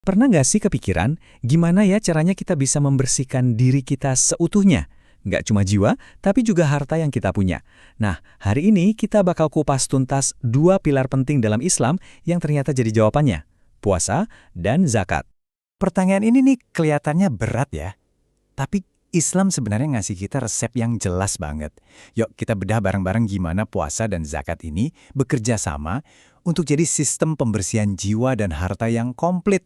Pernah nggak sih kepikiran, gimana ya caranya kita bisa membersihkan diri kita seutuhnya? Nggak cuma jiwa, tapi juga harta yang kita punya. Nah, hari ini kita bakal kupas tuntas dua pilar penting dalam Islam yang ternyata jadi jawabannya. Puasa dan zakat. Pertanyaan ini nih kelihatannya berat ya, tapi Islam sebenarnya ngasih kita resep yang jelas banget. Yuk kita bedah bareng-bareng gimana puasa dan zakat ini bekerja sama untuk jadi sistem pembersihan jiwa dan harta yang komplit.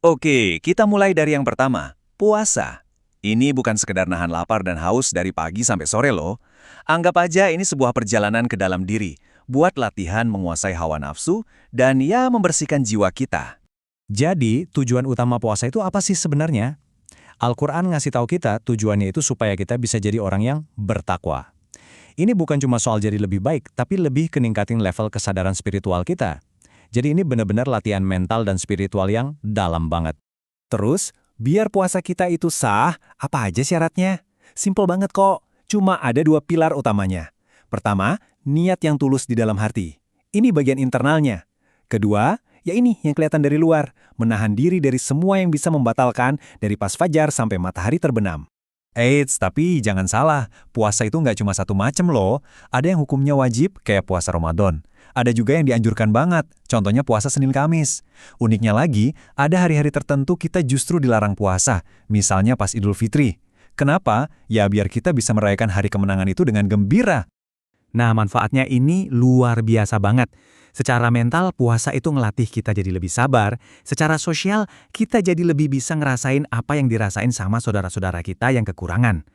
Oke, kita mulai dari yang pertama, puasa. Ini bukan sekedar nahan lapar dan haus dari pagi sampai sore loh. Anggap aja ini sebuah perjalanan ke dalam diri, buat latihan menguasai hawa nafsu, dan ya membersihkan jiwa kita. Jadi tujuan utama puasa itu apa sih sebenarnya? Al-Quran ngasih tahu kita tujuannya itu supaya kita bisa jadi orang yang bertakwa. Ini bukan cuma soal jadi lebih baik, tapi lebih ke ningkatin level kesadaran spiritual kita. Jadi ini benar-benar latihan mental dan spiritual yang dalam banget. Terus, biar puasa kita itu sah, apa aja syaratnya? Simpel banget kok, cuma ada dua pilar utamanya. Pertama, niat yang tulus di dalam hati. Ini bagian internalnya. Kedua, ya ini yang kelihatan dari luar, menahan diri dari semua yang bisa membatalkan dari pas fajar sampai matahari terbenam. Eits, tapi jangan salah, puasa itu nggak cuma satu macam loh. Ada yang hukumnya wajib, kayak puasa Ramadan. Ada juga yang dianjurkan banget, contohnya puasa Senin Kamis. Uniknya lagi, ada hari-hari tertentu kita justru dilarang puasa, misalnya pas Idul Fitri. Kenapa? Ya biar kita bisa merayakan hari kemenangan itu dengan gembira. Nah, manfaatnya ini luar biasa banget. Secara mental, puasa itu ngelatih kita jadi lebih sabar. Secara sosial, kita jadi lebih bisa ngerasain apa yang dirasain sama saudara-saudara kita yang kekurangan.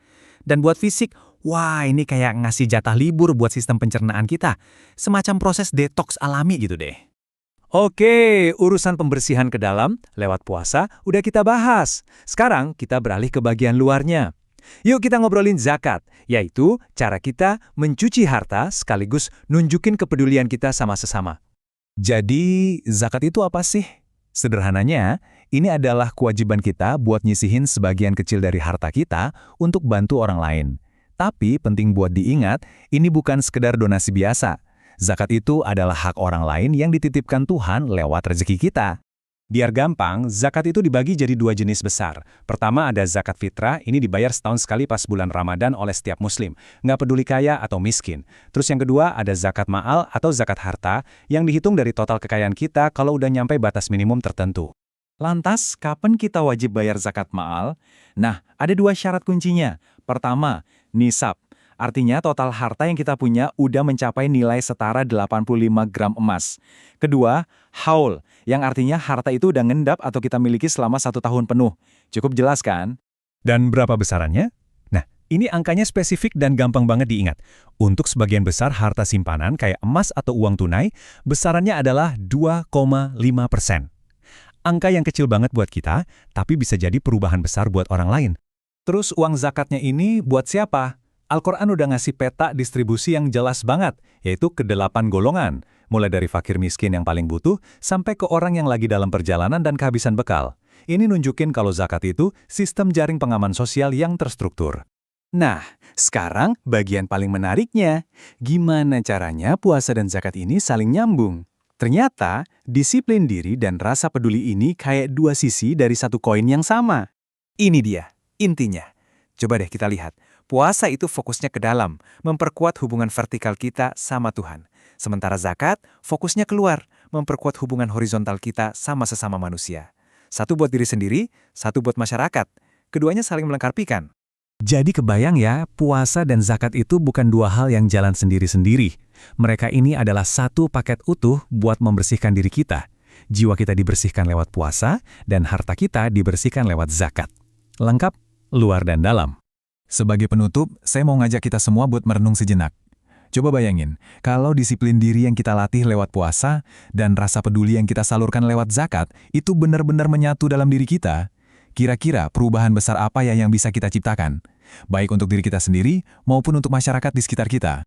Dan buat fisik, wah ini kayak ngasih jatah libur buat sistem pencernaan kita. Semacam proses detoks alami gitu deh. Oke, urusan pembersihan ke dalam lewat puasa udah kita bahas. Sekarang kita beralih ke bagian luarnya. Yuk kita ngobrolin zakat, yaitu cara kita mencuci harta sekaligus nunjukin kepedulian kita sama sesama. Jadi, zakat itu apa sih? Sederhananya, ini adalah kewajiban kita buat nyisihin sebagian kecil dari harta kita untuk bantu orang lain. Tapi penting buat diingat, ini bukan sekedar donasi biasa. Zakat itu adalah hak orang lain yang dititipkan Tuhan lewat rezeki kita. Biar gampang, zakat itu dibagi jadi dua jenis besar. Pertama ada zakat fitrah, ini dibayar setahun sekali pas bulan Ramadan oleh setiap muslim. Nggak peduli kaya atau miskin. Terus yang kedua ada zakat ma'al atau zakat harta, yang dihitung dari total kekayaan kita kalau udah nyampe batas minimum tertentu. Lantas, kapan kita wajib bayar zakat ma'al? Nah, ada dua syarat kuncinya. Pertama, nisab. Artinya total harta yang kita punya udah mencapai nilai setara 85 gram emas. Kedua, haul, yang artinya harta itu udah ngendap atau kita miliki selama 1 tahun penuh. Cukup jelas kan? Dan berapa besarannya? Nah, ini angkanya spesifik dan gampang banget diingat. Untuk sebagian besar harta simpanan kayak emas atau uang tunai, besarannya adalah 2,5%. Angka yang kecil banget buat kita, tapi bisa jadi perubahan besar buat orang lain. Terus uang zakatnya ini buat siapa? Al-Quran udah ngasih peta distribusi yang jelas banget, yaitu ke 8 golongan, mulai dari fakir miskin yang paling butuh, sampai ke orang yang lagi dalam perjalanan dan kehabisan bekal. Ini nunjukin kalau zakat itu sistem jaring pengaman sosial yang terstruktur. Nah, sekarang bagian paling menariknya, gimana caranya puasa dan zakat ini saling nyambung? Ternyata, disiplin diri dan rasa peduli ini kayak dua sisi dari satu koin yang sama. Ini dia, intinya. Coba deh kita lihat. Puasa itu fokusnya ke dalam, memperkuat hubungan vertikal kita sama Tuhan. Sementara zakat, fokusnya keluar, memperkuat hubungan horizontal kita sama sesama manusia. Satu buat diri sendiri, satu buat masyarakat. Keduanya saling melengkapi kan? Jadi kebayang ya, puasa dan zakat itu bukan dua hal yang jalan sendiri-sendiri. Mereka ini adalah satu paket utuh buat membersihkan diri kita. Jiwa kita dibersihkan lewat puasa, dan harta kita dibersihkan lewat zakat. Lengkap, luar dan dalam. Sebagai penutup, saya mau ngajak kita semua buat merenung sejenak. Coba bayangin, kalau disiplin diri yang kita latih lewat puasa dan rasa peduli yang kita salurkan lewat zakat itu benar-benar menyatu dalam diri kita, kira-kira perubahan besar apa ya yang bisa kita ciptakan? Baik untuk diri kita sendiri maupun untuk masyarakat di sekitar kita.